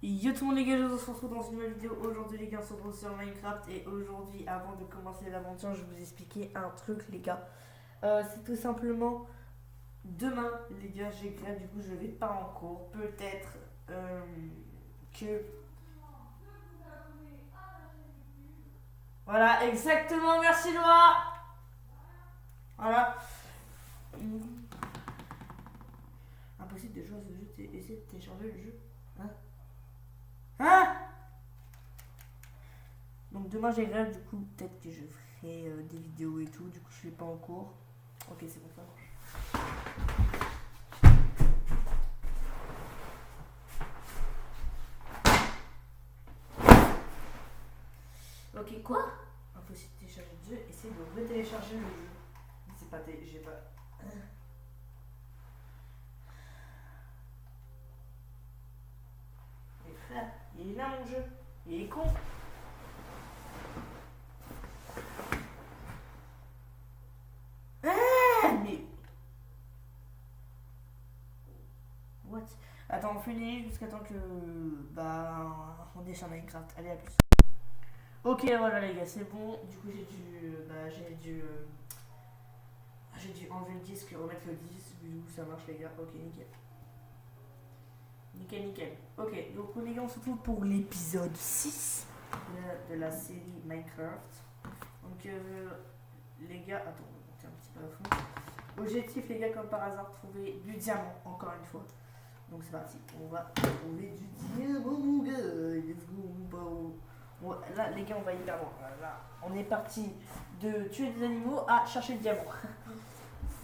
Yo tout le monde les gars, je vous retrouve dans une nouvelle vidéo. Aujourd'hui les gars, on se retrouve sur Minecraft. Et aujourd'hui, avant de commencer l'aventure, je vais vous expliquer un truc les gars. C'est tout simplement demain les gars, j'ai grève, du coup je vais pas en cours. Peut-être que... Voilà, exactement, merci Noah. Voilà. Impossible de jouer à ce jeu, essayer de télécharger le jeu. Hein? Hein? Donc demain j'ai grève, du coup peut-être que je ferai des vidéos et tout, du coup je vais pas en cours. Ok, c'est bon, ça marche. Ok, quoi? Impossible de télécharger le jeu, essaye de retélécharger le jeu. C'est pas j'ai pas. Mais frère, il est là mon jeu. Il est con. Ah, mais. What? Attends, on fait les jusqu'à temps que. Bah. On est sur Minecraft. Allez, à plus. Ok, voilà les gars, c'est bon. Du coup, j'ai dû. Bah, j'ai dû enlever le disque, remettre le disque. Du coup, ça marche les gars. Ok, nickel. Nickel, nickel. Ok, donc les gars, on se retrouve pour l'épisode 6 de la série Minecraft. Donc, les gars, attends, on va monter un petit peu à fond. Objectif, les gars, comme par hasard, trouver du diamant, encore une fois. Donc, c'est parti, on va trouver du diamant, mon gars. Let's go. Là, les gars, on va hyper loin. Là, on est parti de tuer des animaux à chercher le diamant.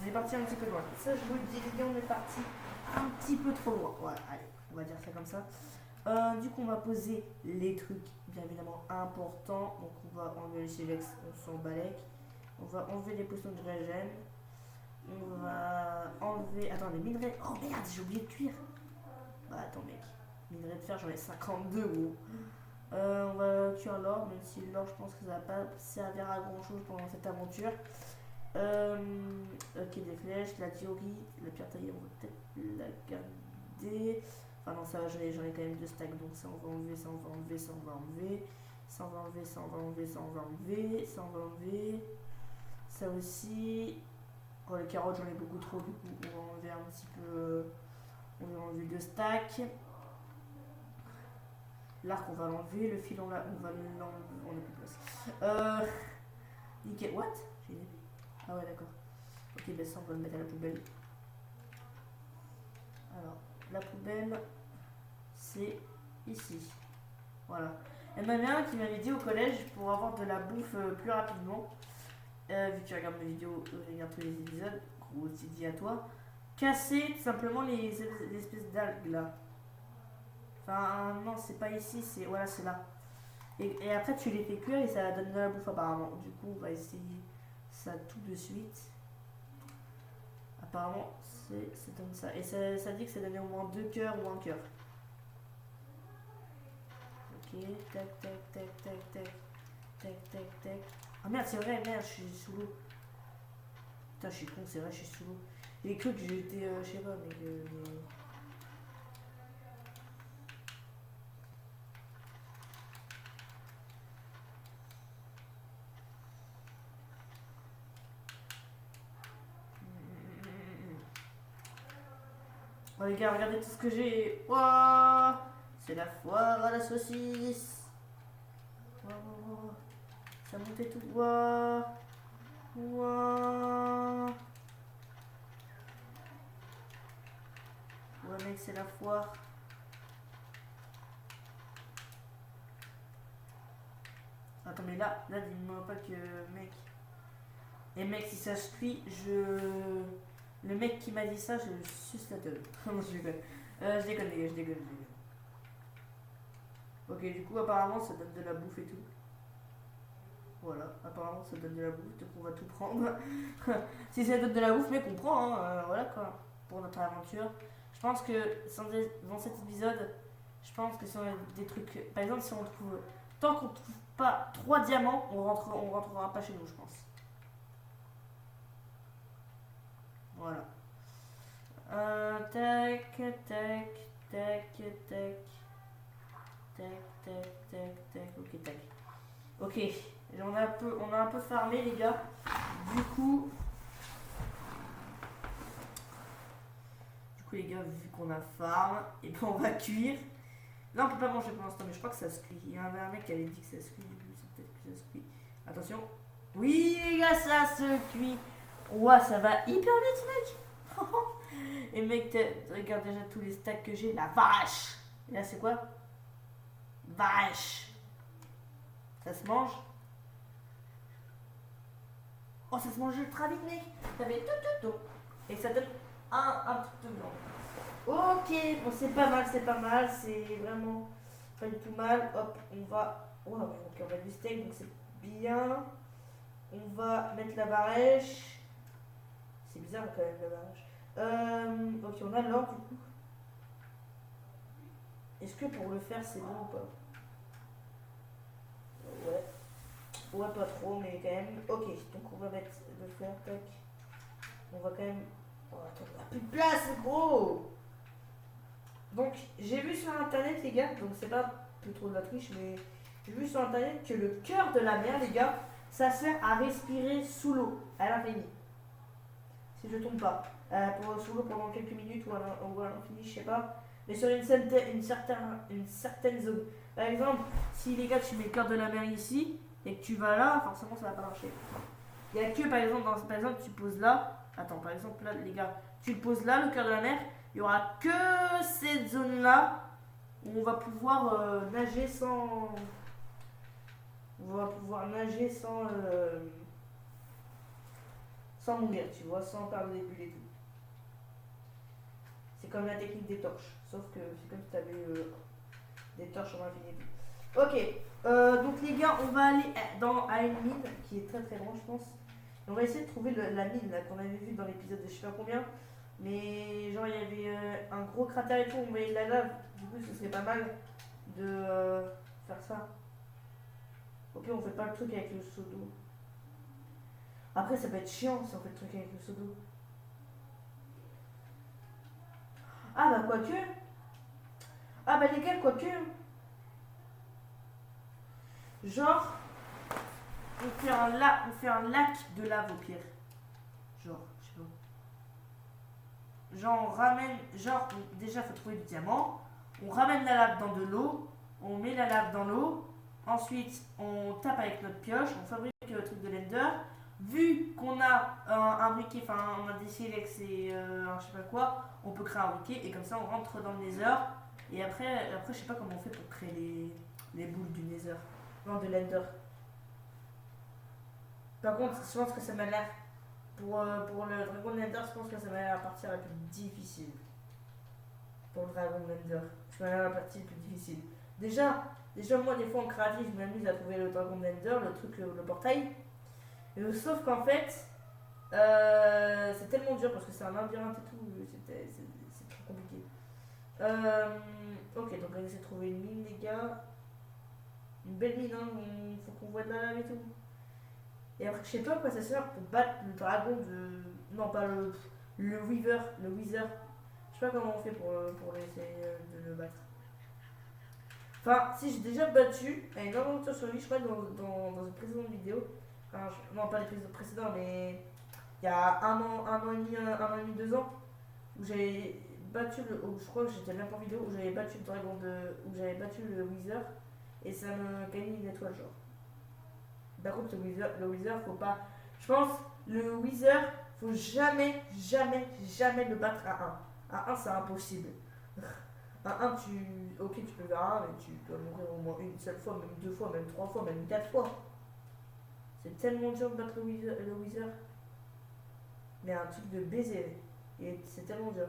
On est parti un petit peu loin. Ça, je vous le dis, les gars, on est parti un petit peu trop loin. Voilà, allez, on va dire ça comme ça. Du coup, on va poser les trucs bien évidemment importants. Donc, on va enlever les silex, on s'en balèque. On va enlever les potions de régène. On va enlever. Attends, les minerais. Oh merde, j'ai oublié de cuire. Bah, attends, mec. Minerais de fer, j'en ai 52 gros. On va cuire l'or, même si l'or, je pense que ça va pas servir à grand chose pendant cette aventure. Ok, des flèches, la diorite, la pierre taillée, on va peut-être la garder. Enfin non, ça va, j'en ai quand même 2 stacks, donc ça on va enlever, ça on va enlever, ça on va enlever. Ça on va enlever, ça on va enlever, ça on va enlever, ça on va enlever. Ça aussi. Oh, les carottes, j'en ai beaucoup trop, du coup on va enlever un petit peu. On va enlever 2 stacks. L'arc on va l'enlever, le fil on va l'enlever, on n'a plus de place. Nickel, what? J'ai une épée. Ah ouais, d'accord. Ok, ben ça on va le mettre à la poubelle. Alors, la poubelle, c'est ici. Voilà. Il y en avait un qui m'avait dit au collège pour avoir de la bouffe plus rapidement. Vu que tu regardes mes vidéos, regarde tous les épisodes, gros c'est dit à toi. Casser tout simplement les espèces d'algues là. Enfin, non, c'est pas ici, c'est. Voilà, c'est là. Et après, tu les fais cuire et ça donne de la bouffe apparemment. Du coup, on va essayer ça tout de suite. Apparemment, ça donne ça. Et ça dit que ça donnait au moins 2 cœurs ou 1 cœur. Ok, tac, tac, tac, tac, tac, tac, tac, tac. Ah merde, c'est vrai, merde, je suis sous l'eau. Putain, je suis con, c'est vrai, je suis sous l'eau. J'ai cru que j'étais, je sais pas, mais que. Oh les gars, regardez tout ce que j'ai. Wouah, c'est la foire à la saucisse. Wouah, ça montait tout. Wouah, wouah. Ouais mec, c'est la foire. Attends, mais là, dis-moi pas que mec. Et mec, si ça se cuit, je. Le mec qui m'a dit ça, je suce la gueule. Non, je déconne. Je déconne, les gars, je déconne. Ok, du coup, apparemment, ça donne de la bouffe et tout. Voilà, apparemment, ça donne de la bouffe, donc on va tout prendre. Si ça donne de la bouffe, mec, on prend, hein. Voilà quoi, pour notre aventure. Je pense que dans cet épisode, je pense que si on a des trucs. Par exemple, si on trouve. Tant qu'on trouve pas 3 diamants, on rentrera pas chez nous, je pense. Voilà. Tac, tac, tac, tac. tac. Ok, tac. Ok, on a un peu farmé les gars. Du coup les gars, vu qu'on a farm, et ben on va cuire. Là on peut pas manger pour l'instant, mais je crois que ça se cuit. Il y a un mec qui avait dit que ça se cuit, du coup c'est peut-être que ça se cuit. Attention. Oui les gars, ça se cuit. Ouah, ça va hyper vite mec. Et mec, regarde déjà tous les stacks que j'ai. La vache. Et là c'est quoi? Vache. Ça se mange? Oh, ça se mange ultra vite mec. Ça fait tout. Et ça donne un truc de blanc. Ok, bon c'est pas mal, c'est vraiment pas du tout mal. Hop, on va... Wow, ok, on va du steak, donc c'est bien. On va mettre la varèche. C'est bizarre quand même la varèche. Ok, on a l'or du coup. Est-ce que pour le faire c'est bon ou pas? Ouais, pas trop, mais quand même. Ok, donc on va mettre le fer, tac. On va quand même... Oh, attends, on a plus de place, gros. Donc, j'ai vu sur internet, les gars, donc c'est pas plus trop de la triche, mais j'ai vu sur internet que le cœur de la mer, les gars, ça sert à respirer sous l'eau, à l'infini. Si je ne tombe pas. Sous l'eau pendant quelques minutes ou à l'infini, je sais pas. Mais sur une certaine zone. Par exemple, si les gars, tu mets le cœur de la mer ici, et que tu vas là, forcément ça va pas marcher. Il y a que par exemple, tu poses là. Attends, par exemple, là, les gars, tu le poses là, le cœur de la mer. Il n'y aura que cette zone-là où on va pouvoir nager sans. On va pouvoir nager sans mourir, tu vois, sans perdre des bulles et tout. C'est comme la technique des torches, sauf que c'est comme si tu avais des torches en infini. Ok, donc les gars, on va aller à une mine qui est très très grande, je pense. Et on va essayer de trouver la mine là qu'on avait vue dans l'épisode de je sais pas combien. Mais genre il y avait un gros cratère et tout, on voyait de la lave. Du coup ce serait pas mal de faire ça. Ok, on fait pas le truc avec le seau d'eau. Après ça peut être chiant si on fait le truc avec le seau d'eau. Ah bah quoique. Ah bah les gars, quoique. Genre, on fait un lac de lave au pire. Genre, je sais pas. Genre on ramène, déjà faut trouver du diamant, on ramène la lave dans de l'eau, on met la lave dans l'eau, ensuite on tape avec notre pioche, on fabrique le truc de l'ender. Vu qu'on a un briquet, enfin on a des silex et je sais pas quoi, on peut créer un briquet et comme ça on rentre dans le nether. Et après je sais pas comment on fait pour créer les boules du nether, non de l'ender. Par contre je pense que ça m'a l'air. Pour le dragon de l'Ender, je pense que ça va être la partie la plus difficile. Pour le dragon de l'Ender, ça va être la partie la plus difficile. Déjà moi, des fois en créatif, je m'amuse à trouver le dragon de l'Ender, le truc, le portail. Sauf qu'en fait, c'est tellement dur parce que c'est un labyrinthe et tout, c'est trop compliqué. Ok, donc on va essayer de trouver une mine, les gars. Une belle mine, hein, faut qu'on voit de la lave et tout. Et après, je sais pas à quoi ça sert pour battre le dragon de. Non, pas le Weaver, le Wither. Je sais pas comment on fait pour essayer de le battre. Enfin, si j'ai déjà battu à une aventure sur lui, je crois, dans une précédente vidéo. Enfin, non, pas l'épisode précédent, mais il y a un an et demi, 2 ans, où j'avais battu je crois que j'étais même pas en vidéo, où j'avais battu le dragon où j'avais battu le Wither, et ça me gagnait une étoile, genre. Par contre, le Wither, faut pas. Je pense, le Wither, faut jamais le battre à 1. À 1, c'est impossible. À 1, ok, tu peux faire 1, mais tu dois mourir au moins une seule fois, même 2 fois, même 3 fois, même 4 fois. C'est tellement dur de battre le Wither. Mais un truc de baiser. Et c'est tellement dur.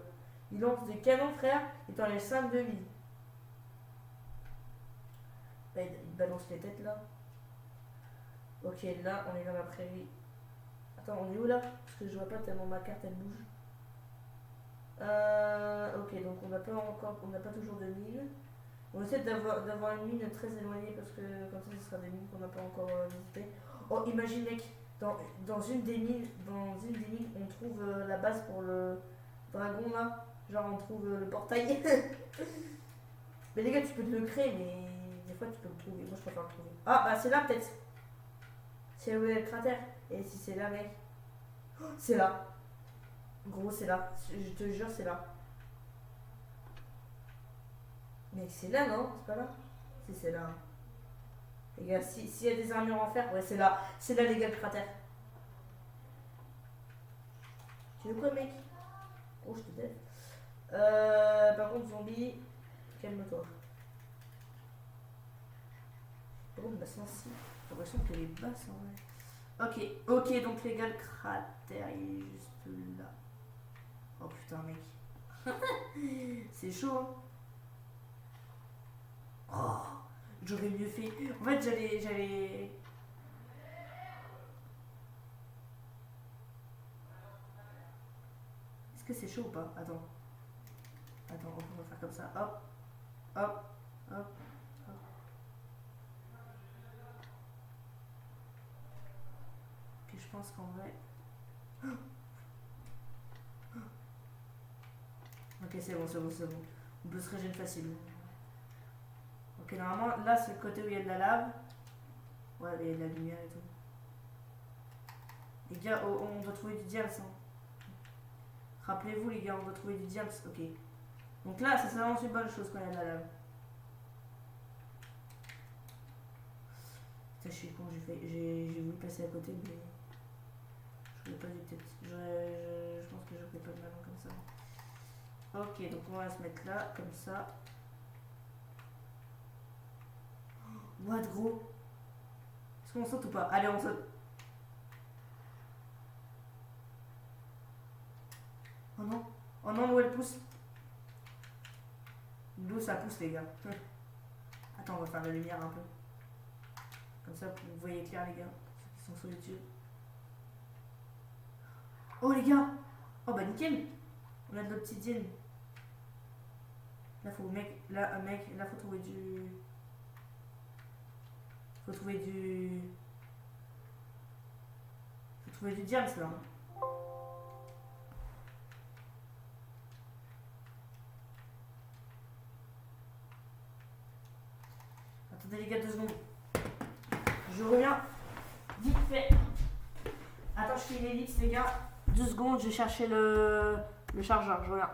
Il lance des canons, frère, et t'enlèves 5 de vie. Là, il balance les têtes là. Ok, là, on est dans la prairie. Attends, on est où là? Parce que je vois pas tellement ma carte, elle bouge. Ok, donc on n'a pas toujours de mine. On essaie d'avoir une mine très éloignée parce que comme ça, ce sera des mines qu'on n'a pas encore visitées. Oh, imagine mec, dans une des mines, on trouve la base pour le dragon là. Genre on trouve le portail. Mais les gars, tu peux te le créer, mais fois tu peux le trouver. Moi je préfère le trouver. Ah bah c'est là peut-être. C'est où est le cratère. Et si c'est là mec. Oh, c'est là. Gros c'est là. Je te jure c'est là. Mec c'est là non? C'est pas là? Si c'est là. Les gars, s'il y a des armures en fer, ouais c'est là. C'est là les gars le cratère. Tu veux quoi mec? Oh je te dève. Par contre zombie. Calme-toi. Par contre bah sensible. J'ai l'impression qu'elle est basse en vrai. Ok, donc les gars, le cratère il est juste là. Oh putain, mec. C'est chaud, hein. Oh, j'aurais mieux fait. En fait, j'allais. Est-ce que c'est chaud ou pas? Attends, on va faire comme ça. Hop, hop, hop. Puis je pense qu'en vrai. Ok, c'est bon. On peut se régénérer facile. Ok, normalement, là, c'est le côté où il y a de la lave. Ouais, il y a de la lumière et tout. Les gars, on doit trouver du diamant. Hein. Rappelez-vous, les gars, on doit trouver du diamant. Ok. Donc là, ça c'est vraiment une bonne chose quand il y a de la lave. Putain, je suis con, j'ai voulu passer à côté, mais. Je voulais pas du peut-être. Je pense que je fais pas de mal comme ça. Ok, donc on va se mettre là, comme ça. What, gros? Est-ce qu'on saute ou pas? Allez, on saute. Oh non. Oh non, où elle pousse? D'où ça pousse, les gars? Attends, on va faire la lumière un peu. Comme ça, vous voyez clair, les gars. Ceux qui sont sur YouTube. Oh, les gars! Oh, bah nickel! On a de l'obsidienne. Là, mec, là, faut trouver du. Faut trouver du diams, là. Attendez, les gars, 2 secondes. Je reviens. Vite fait. Attends, je fais l'ellipse, les gars. 2 secondes, je vais chercher le chargeur. Je reviens.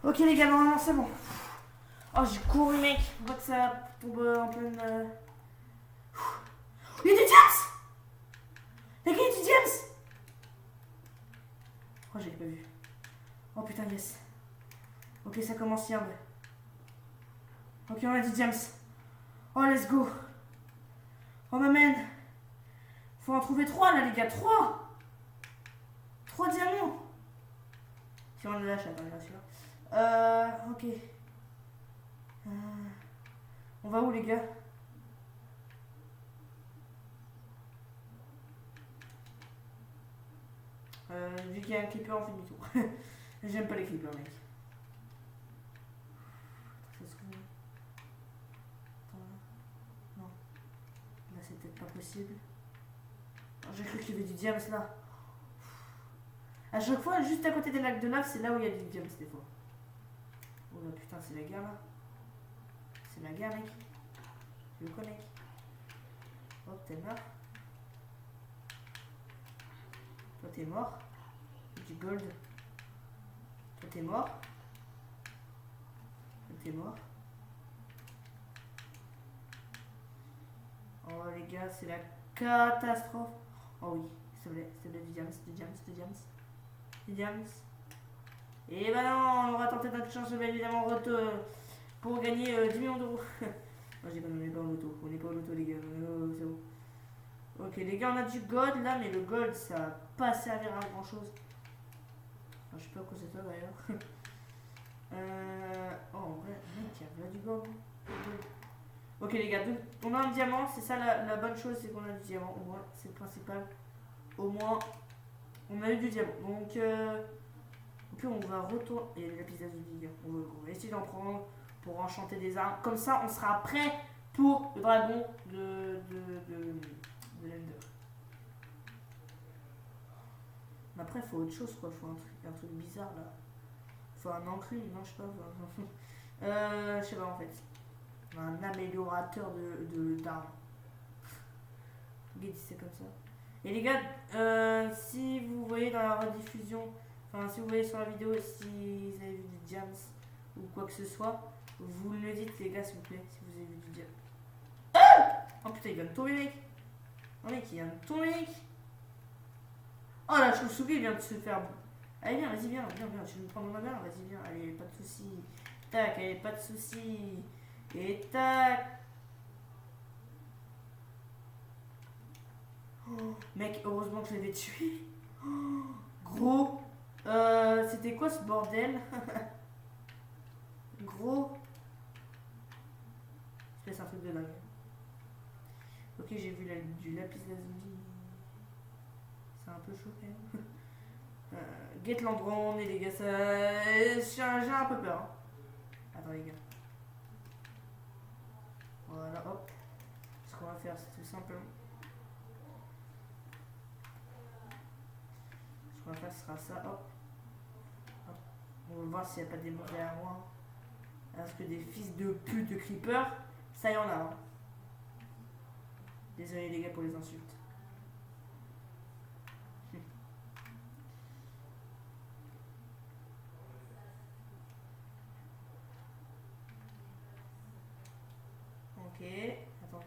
Ok, les gars, normalement, c'est bon. Oh, j'ai couru, mec. On voit que ça tombe en pleine. Il y a du diams! Les gars, il y a du diams! Oh, j'ai pas vu. Oh putain, yes. Ok, ça commence bien. Ok, on a du diams. Oh, let's go. Oh, m'amène. Faut en trouver 3 là, les gars. 3 diamants. Si on le lâche, attends, bien sûr. Ok. On va où, les gars? Vu qu'il y a un clipper, on fait demi-tour. J'aime pas les clippers, mec. Non. Là, c'est peut-être pas possible. J'ai cru qu'il y avait du diams là. À chaque fois, juste à côté des lacs de lave, c'est là où il y a du diams des fois. Oh là putain, c'est la guerre là. C'est la guerre, mec. Je le connais. Hop, t'es mort. Toi, t'es mort. Du gold. Toi, t'es mort. Toi, t'es mort. Oh les gars, c'est la catastrophe. Oh oui, s'il te plaît, du diams. Et bah non, on aura tenté notre chance, bien évidemment, pour gagner 10 millions d'euros. Non, j'ai pas, on n'est pas en loto. On n'est pas au loto, les gars. C'est bon. Ok, les gars, on a du gold là, mais le gold ça va pas servir à grand chose. Enfin, je sais pas à quoi c'est ça d'ailleurs. Oh, en vrai, mec, il y a du gold. Ok, les gars, donc, on a un diamant. C'est ça la bonne chose, c'est qu'on a du diamant. Au moins, c'est le principal. Au moins, on a eu du diamant. Donc, on va retourner. Et l'épisode du big, on va essayer d'en prendre pour enchanter des armes. Comme ça, on sera prêt pour le dragon de l'Ender. Mais après, il faut autre chose, quoi. Il faut un truc bizarre là. Il faut un enclume, non, je sais pas. Je sais pas en fait. Un améliorateur d'armes. Guide, c'est comme ça. Et les gars, si vous voyez dans la rediffusion, enfin si vous voyez sur la vidéo, si vous avez vu du jams ou quoi que ce soit, vous le dites les gars s'il vous plaît, si vous avez vu du jams. Oh putain, il vient de tomber mec. Oh mec, il vient de tomber mec. Oh la chauve-souris vient de se faire. Allez viens, vas-y viens, je vais me prendre ma main, vas-y viens, allez, pas de soucis. Tac, allez, pas de soucis. Et tac. Oh, mec, heureusement que je l'avais tué. Oh, gros. C'était quoi ce bordel? Gros. C'est un truc de dingue. Ok, j'ai vu du lapis lazuli. C'est un peu chaud quand même. Get l'endroit les gars, j'ai un peu peur. Hein. Attends les gars. Voilà, hop. Ce qu'on va faire, c'est tout simplement. Ce qu'on va faire, ce sera ça, hop. Hop. On va voir s'il n'y a pas des mots derrière moi. Parce que des fils de pute de creeper, ça y en a. Hein. Désolé les gars pour les insultes. Ok, attends,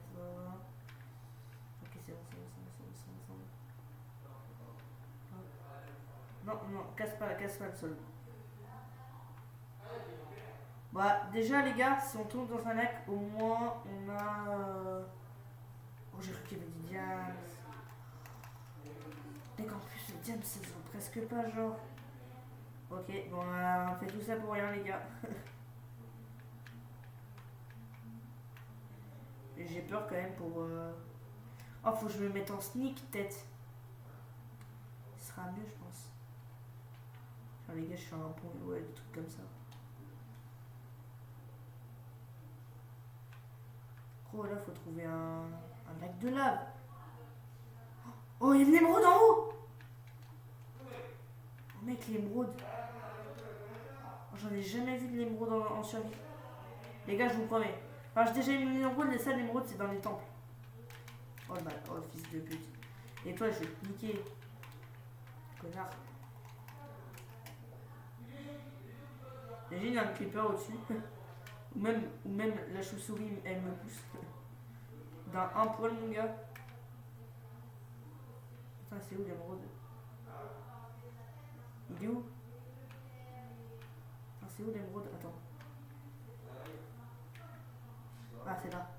ok c'est bon. Non, casse pas le sol. Bah déjà les gars, si on tombe dans un lac, au moins on a... Oh j'ai cru qu'il y avait du diams. Et qu'en plus le diams ça se voit presque pas genre. Ok, bon on fait tout ça pour rien les gars. J'ai peur quand même pour... Oh faut que je me mette en sneak tête. Ce sera mieux je pense. Enfin les gars je suis un pont, ouais des trucs comme ça. Oh là faut trouver un lac de lave. Oh il y a de l'émeraude en haut. Oh mec l'émeraude. Oh, j'en ai jamais vu de l'émeraude en survie. Les gars je vous promets. Enfin j'ai déjà eu une l'émeraude et ça l'émeraude c'est dans les temples. Oh le oh fils de pute. Et toi je vais te niquer. Connard. Imagine il y a un creeper au-dessus. ou même la chauve-souris elle me pousse. D'un un poil mon gars. Putain c'est où l'émeraude? Il est où? Putain c'est où l'émeraude? Attends. Ah c'est là.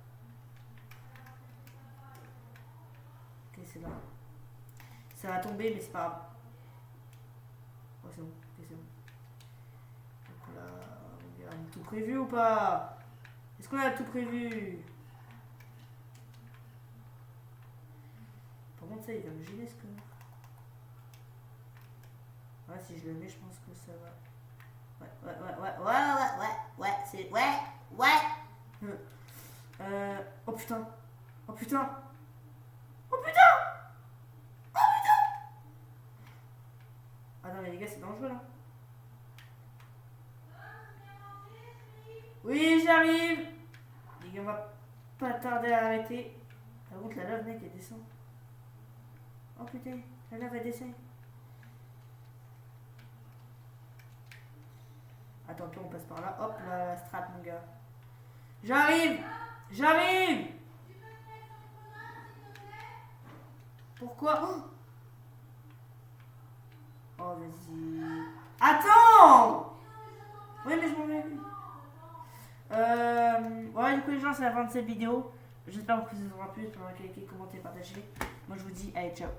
Ok c'est là. Ça va tomber mais c'est pas grave. Oh c'est bon. Ok c'est bon. Donc là, on a tout prévu ou pas? Est-ce qu'on a tout prévu? Par contre ça il va me gêner ce que... Ouais si je le mets je pense que ça va. Ouais, c'est... Ouais. Oh putain. Oh putain. Oh putain. Ah non mais les gars c'est dangereux là. Oui j'arrive. Les gars on va pas tarder à arrêter. Par contre la lave mec elle descend. Oh putain, la lave elle descend. Attends, on passe par là. Hop, la strat, mon gars. J'arrive. Pourquoi? Oh, vas-y. Attends. Oui, mais je m'en vais. Voilà, du coup, les gens, c'est la fin de cette vidéo. J'espère que vous en aura plu. J'espère que vous avez liké, commenté, partagé. Moi, je vous dis, allez, ciao.